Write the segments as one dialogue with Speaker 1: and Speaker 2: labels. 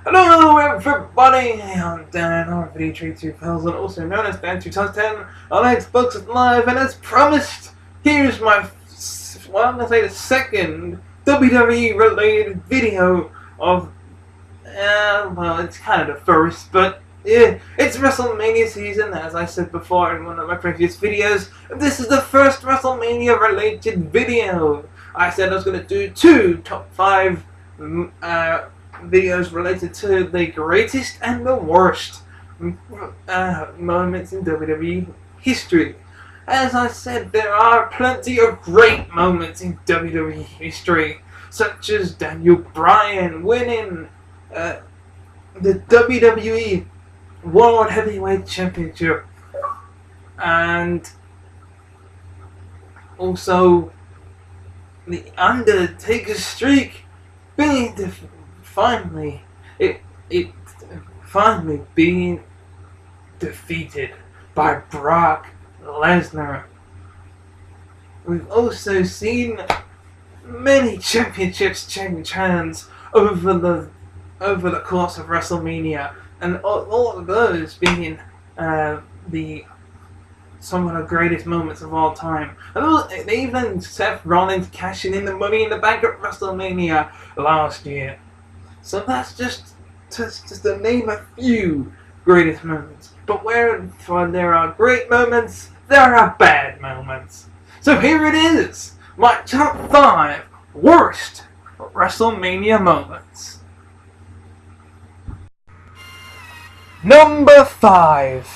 Speaker 1: Hello everybody, I'm Danrvdtree2000, also known as Dan2010 on Xbox Live, and as promised, here's my, well, I'm going to say the second WWE related video of, well, it's kind of the first, but yeah, it's Wrestlemania season, as I said before in one of my previous videos. This is the first Wrestlemania related video. I said I was going to do two top 5 videos related to the greatest and the worst moments in WWE history. As I said, there are plenty of great moments in WWE history, such as Daniel Bryan winning the WWE World Heavyweight Championship, and also the Undertaker's streak being finally being defeated by Brock Lesnar. We've also seen many championships change hands over the course of WrestleMania, and all of those being some of the greatest moments of all time. And even Seth Rollins cashing in the Money in the Bank at WrestleMania last year. So that's just to name a few greatest moments. But where there are great moments, there are bad moments. So here it is, my top 5 worst WrestleMania moments. Number 5.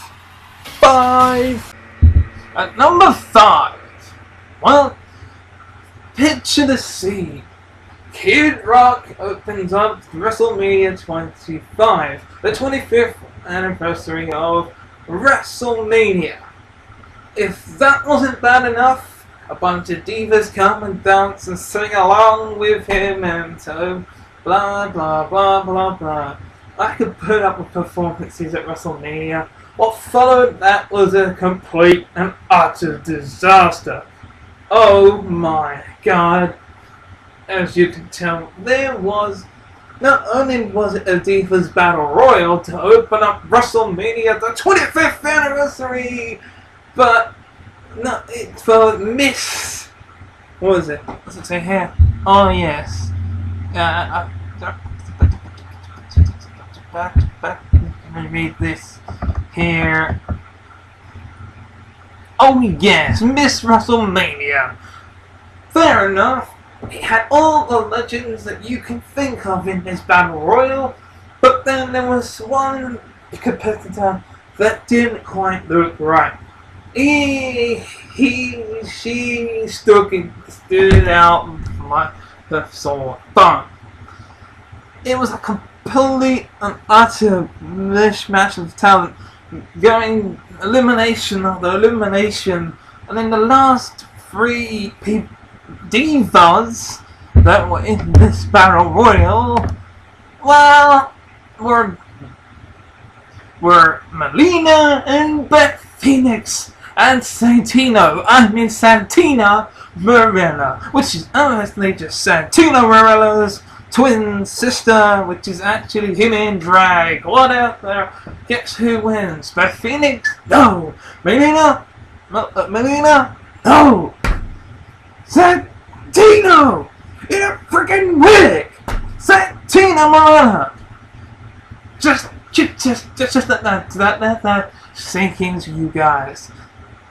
Speaker 1: At number 5, well, picture the scene. Kid Rock opens up WrestleMania 25, the 25th anniversary of WrestleMania. If that wasn't bad enough, a bunch of divas come and dance and sing along with him, and so blah blah blah blah blah. I could put up with performances at WrestleMania. What followed that was a complete and utter disaster. Oh my god. As you can tell, not only was it a Divas Battle Royal to open up WrestleMania, the 25th anniversary, but for Miss, what was it? What's it say here? Oh yes. Let me read this here. Oh yes, Miss WrestleMania. Fair enough. It had all the legends that you can think of in this battle royal, but then there was one competitor that didn't quite look right. She stood out like the sore thumb. It was a complete and utter mishmash of talent, going elimination after elimination, and then the last 3 people, divas that were in this battle royal, well, were Melina and Beth Phoenix and Santina Marella, which is honestly just Santina Marella's twin sister, which is actually him in drag. Whatever. Guess who wins? Beth Phoenix? No. Melina? No. Santino! In a freaking wig! Santina Marella! Just let that sink into you guys.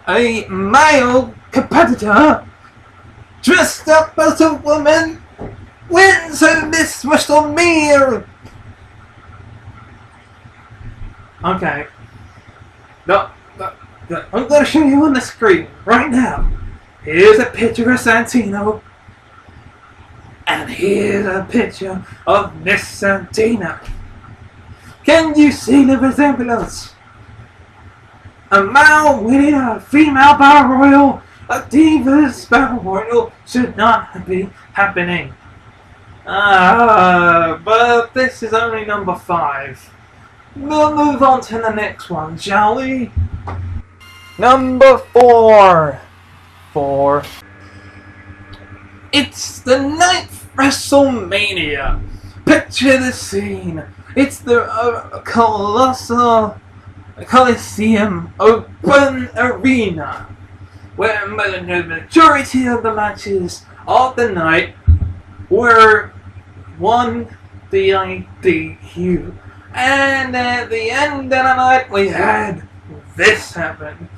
Speaker 1: A male competitor dressed up as a woman wins in this WrestleMania! Okay. No, I'm gonna show you on the screen right now. Here's a picture of Santino, and here's a picture of Miss Santina. Can you see the resemblance? A male winning a female battle royal, a divas battle royal should not be happening. But this is only number 5. We'll move on to the next one, shall we? Number 4. It's the 9th WrestleMania. Picture the scene. It's the colossal Coliseum Open Arena, where the majority of the matches of the night were won via DQ. And at the end of the night, we had this happen.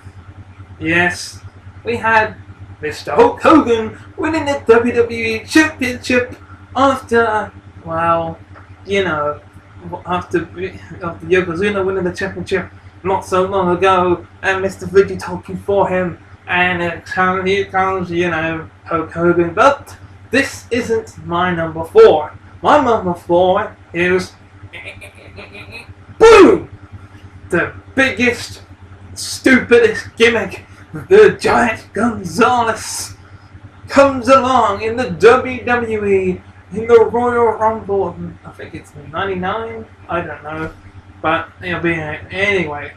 Speaker 1: Yes, we had Mr. Hulk Hogan winning the WWE Championship after, well, you know, after Yokozuna winning the championship not so long ago, and Mr. Vigi talking for him, and here comes, you know, Hulk Hogan. But this isn't my number 4. My number 4 is boom! The biggest, stupidest gimmick. The Giant Gonzalez comes along in the WWE in the Royal Rumble. I think it's 99. I don't know, but it'll be anyway.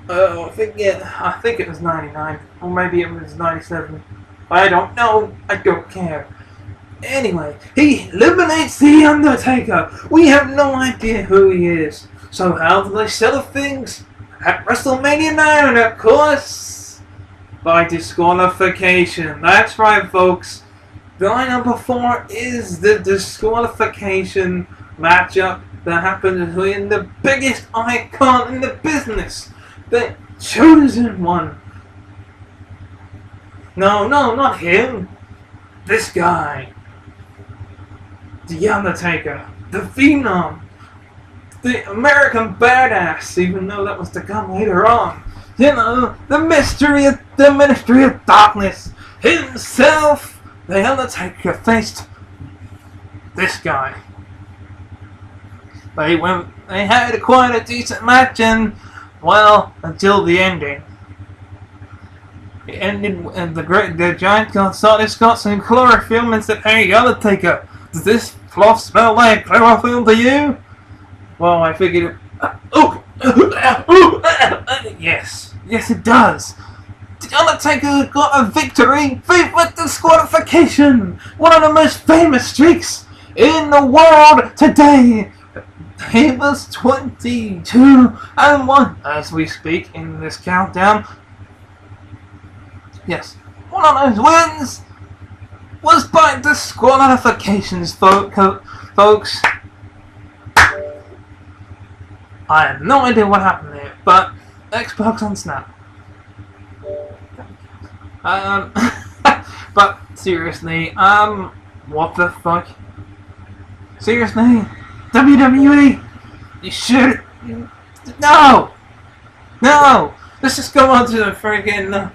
Speaker 1: I think it was 99, or maybe it was 97. I don't know. I don't care. Anyway, he eliminates The Undertaker. We have no idea who he is. So how do they settle things? At Wrestlemania 9, of course, by disqualification. That's right, folks. My number 4 is the disqualification matchup that happened between the biggest icon in the business, the chosen one. No, not him. This guy. The Undertaker. The Phenom. The American Badass, even though that was to come later on. You know, the Ministry of Darkness himself. The Undertaker faced this guy. They had quite a decent match, and well, until the ending. It ended, and the Giant Gonzalez got some chlorophyll and said, "Hey, Undertaker, does this cloth smell like chlorophyll to you?" Well, I figured, yes, it does. The Undertaker got a victory with disqualification. One of the most famous streaks in the world today. He was 22-1 as we speak in this countdown. Yes, one of those wins was by disqualifications, folks. I have no idea what happened there, but Xbox on Snap. But seriously, what the fuck? Seriously? WWE? You should... No! Let's just go on to the friggin'...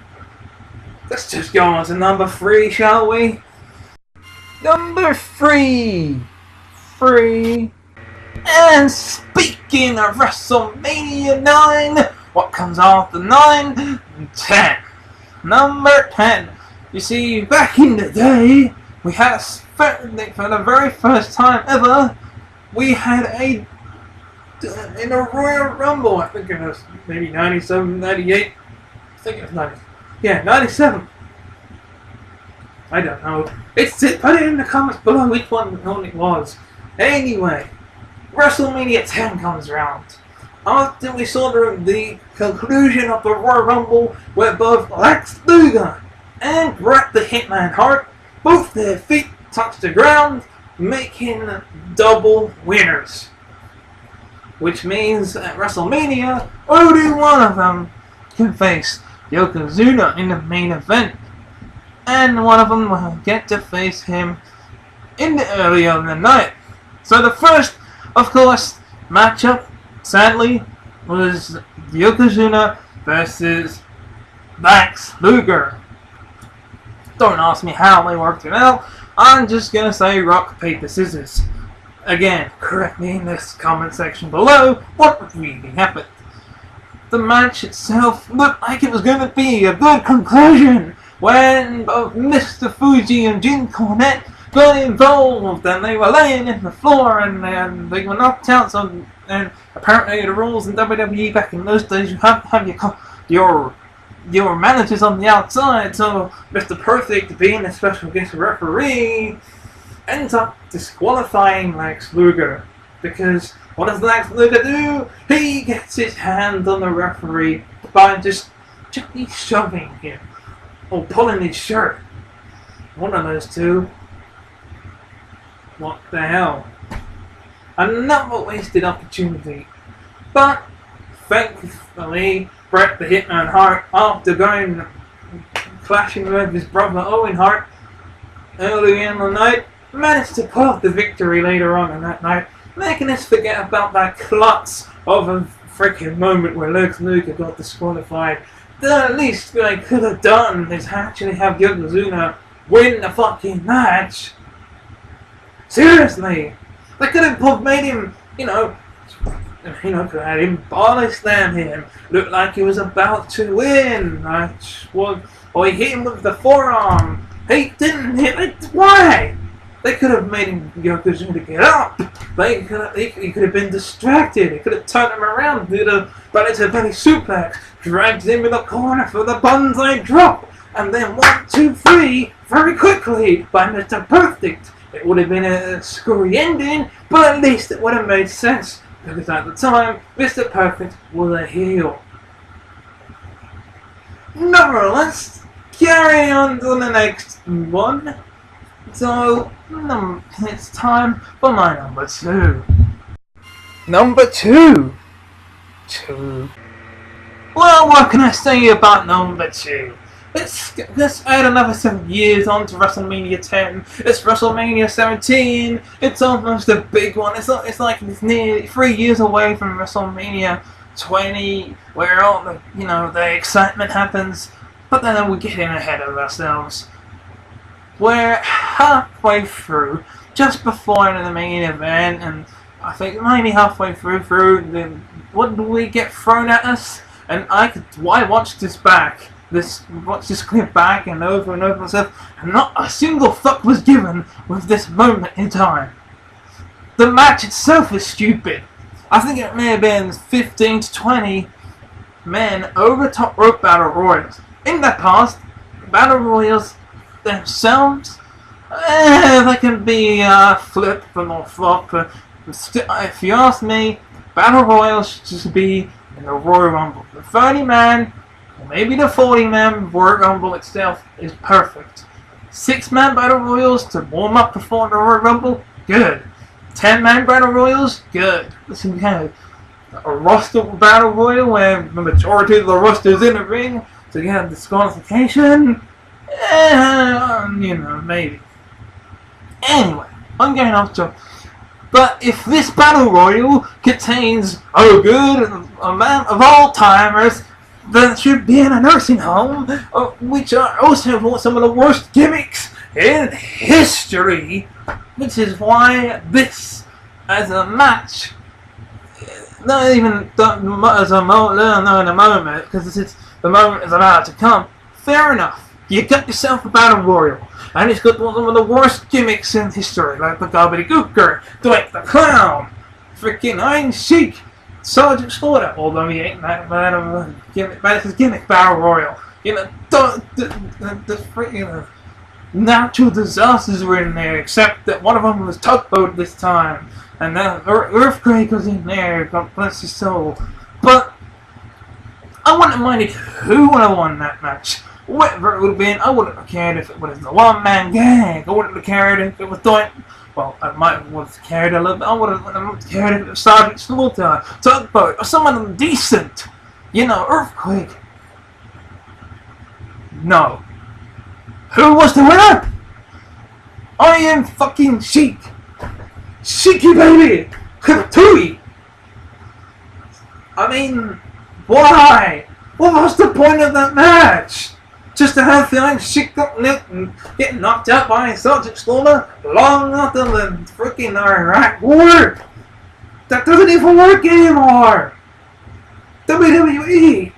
Speaker 1: Let's just go on to number 3, shall we? Number 3! And speaking of WrestleMania 9, what comes after 9? 10. Number 10. You see, back in the day, we had, for the very first time ever, we had in a Royal Rumble, I think it was maybe 97, 98, I think it was 90. Yeah, 97. I don't know. Put it in the comments below which one it was. Anyway, WrestleMania 10 comes around. After we saw the conclusion of the Royal Rumble, where both Lex Luger and Bret the Hitman Hart, both their feet touched the ground, making double winners. Which means at WrestleMania, only one of them can face Yokozuna in the main event, and one of them will get to face him in the early of the night. So the first, of course, matchup, sadly, was Yokozuna versus Lex Luger. Don't ask me how they worked it out. I'm just gonna say rock, paper, scissors. Again, correct me in this comment section below what really happened. The match itself looked like it was going to be a good conclusion when both Mr. Fuji and Jim Cornette got involved, and they were laying in the floor, and they were knocked out. So, and apparently the rules in WWE back in those days, you have to have your managers on the outside. So Mr. Perfect, being a special guest referee, ends up disqualifying Lex Luger. Because what does Lex Luger do? He gets his hand on the referee by just gently shoving him or pulling his shirt. One of those two. What the hell? Another wasted opportunity. But thankfully, Bret the Hitman Hart, after going clashing with his brother Owen Hart early in the night, managed to pull off the victory later on in that night, making us forget about that klutz of a freaking moment where Lex Luger got disqualified. The least they could have done is actually have Yokozuna win the fucking match. Seriously, they could have made him, could have had him body slam him, looked like he was about to win, or he hit him with the forearm. He didn't hit it. Why? They could have made him Yokozuna get up. He could have been distracted. He could have turned him around, did a belly suplex, dragged him in the corner for the banzai drop, and then 1, 2, 3 very quickly by Mr. Perfect. It would have been a screwy ending, but at least it would have made sense, because at the time, Mr. Perfect was a heel. Nevertheless, carry on to the next one. So, it's time for my number 2. Number 2. Well, what can I say about number 2? Let's add another 7 years on to WrestleMania 10. It's WrestleMania 17. It's almost a big one. It's like it's nearly 3 years away from WrestleMania 20, where all the excitement happens. But then we're getting ahead of ourselves. We're halfway through, just before the main event, and I think maybe halfway through, what do we get thrown at us? And why watch this clip back and over and stuff, and not a single fuck was given with this moment in time. The match itself is stupid. I think it may have been 15 to 20 men over top rope battle royals. In the past, battle royals themselves, they can be flip or flop. If you ask me, battle royals should just be in the Royal Rumble. The 30-man, or maybe the 40-man Royal Rumble itself is perfect. 6-man battle royals to warm up before the Royal Rumble, good. 10-man battle royals, good. Listen, we have a roster battle royal where the majority of the roster is in the ring, so you have disqualification. Maybe. Anyway, I'm going off to. But if this battle royal contains a good amount of all-timers that should be in a nursing home, which are also some of the worst gimmicks in history, which is why this, as a match, not even as a moment, because the moment is about to come. Fair enough. You got yourself a battle royal, and it's got some of the worst gimmicks in history, like the Gobbledygooker, Dwight the Clown, freaking Iron Sheik, Sergeant Slaughter, although he ain't that bad of a gimmick, but it's his gimmick battle royal. The freaking natural disasters were in there, except that one of them was Tugboat this time, and then Earthquake was in there, God bless his soul. But I wouldn't have minded who would have won that match. Whatever it would have been, I wouldn't have cared if it was the one-man gang. I wouldn't have cared if it was Dwight. Well, I might have cared a little bit. I wouldn't have cared if it was Sergeant Slaughter, Tugboat, or someone decent. Earthquake. No. Who was the winner? I am fucking Sheik. Sheiky baby. Katooey. I mean, why? What was the point of that match? Just to have the Iron Sheik get knocked out by Sergeant Slaughter long after the freaking Iraq War? That doesn't even work anymore! WWE!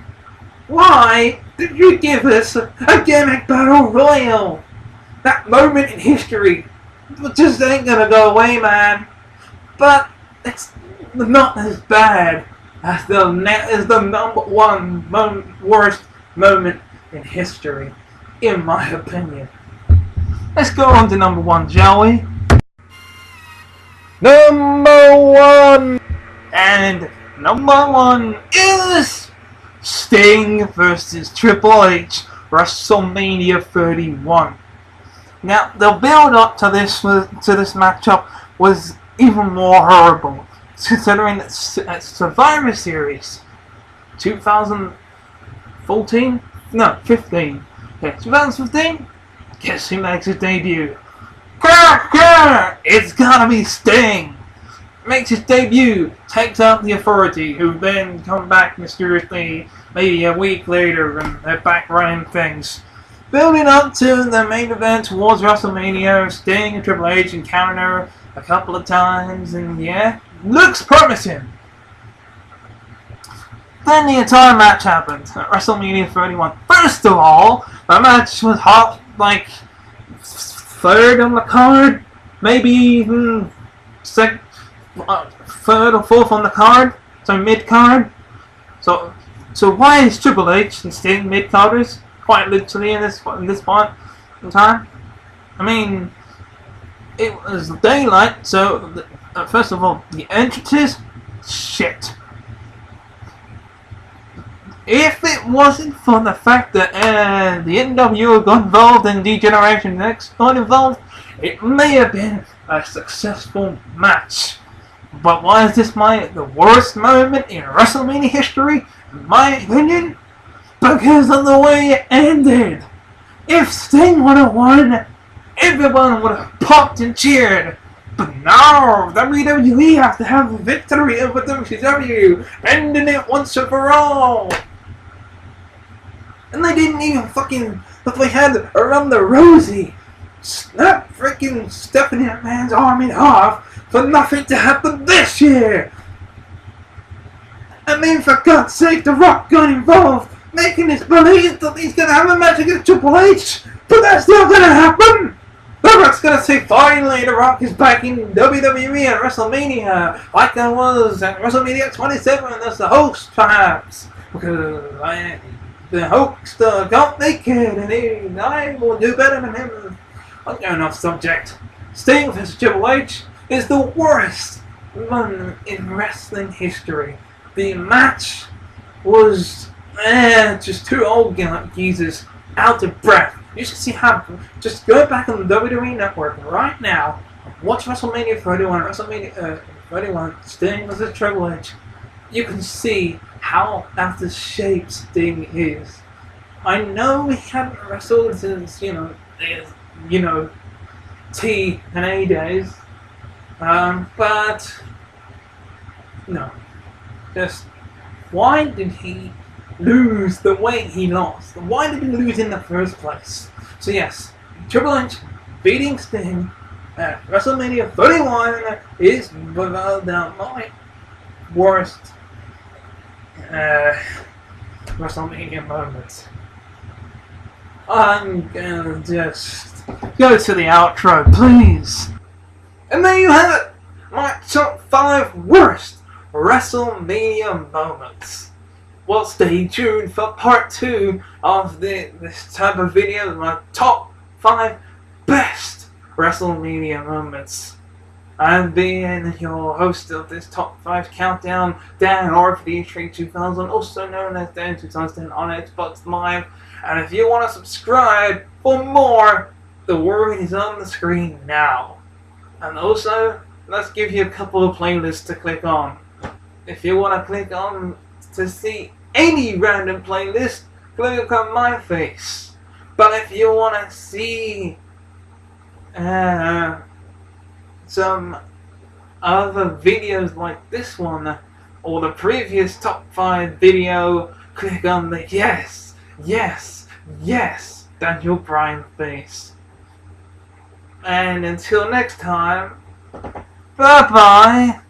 Speaker 1: Why did you give us a gimmick battle royal? That moment in history just ain't gonna go away, man. But it's not as bad as the number one worst moment in history, in my opinion. Let's go on to number 1, shall we? Number 1! And number 1 is Sting versus Triple H, WrestleMania 31. Now, the build-up to this matchup was even more horrible, considering that Survivor Series 2014? No, 15. Yeah, 2015? Guess who makes his debut? It's gotta be Sting! Makes his debut, takes out the Authority, who then come back mysteriously maybe a week later and they're back running things. Building up to the main event towards WrestleMania, Sting and Triple H encounter a couple of times, and yeah, looks promising. Then the entire match happened at WrestleMania 31. First of all, the match was hot, like third on the card, maybe even third or fourth on the card, so mid card. So why is Triple H and Sting mid carders? Quite literally in this point in time. I mean, it was daylight, so first of all, the entrances, shit. If it wasn't for the fact that the NWO got involved and D-Generation X got involved, it may have been a successful match. But why is this the worst moment in WrestleMania history, in my opinion? Because of the way it ended. If Sting would have won, everyone would have popped and cheered. But no, WWE have to have a victory over WCW, ending it once and for all. And they didn't even fucking, but they had around the Rosie snap freaking Stephanie McMahon's arm in half for nothing to happen this year. I mean, for God's sake, The Rock got involved, making us believe that he's gonna have a match against Triple H, but that's not gonna happen. The Rock's gonna say finally The Rock is back in WWE at WrestleMania, like I was at WrestleMania 27 as the host, perhaps, because the host got naked and I will do better than him. I'm going off subject. Sting vs Triple H is the worst one in wrestling history. The match was just two old geezers out of breath. You should see how. Just go back on the WWE Network right now. Watch WrestleMania 31. WrestleMania 31. Sting vs Triple H. You can see how out of shape Sting is. I know he hadn't wrestled since T and A days, but no. Just why did he lose the weight he lost? Why did he lose in the first place? So yes, Triple H beating Sting at WrestleMania 31 is without doubt my worst WrestleMania moments. I'm gonna just go to the outro, please. And there you have it, my top 5 worst WrestleMania moments. Well, stay tuned for part 2 of this type of video, my top 5 best WrestleMania moments. I'm being your host of this top 5 countdown, Danrvdtree2000, also known as Dan2000 on Xbox Live. And if you want to subscribe for more, the word is on the screen now. And also, let's give you a couple of playlists to click on. If you want to click on to see any random playlist, click on my face. But if you want to see some other videos like this one, or the previous top 5 video, click on the yes, Daniel Bryan face. And until next time, bye bye.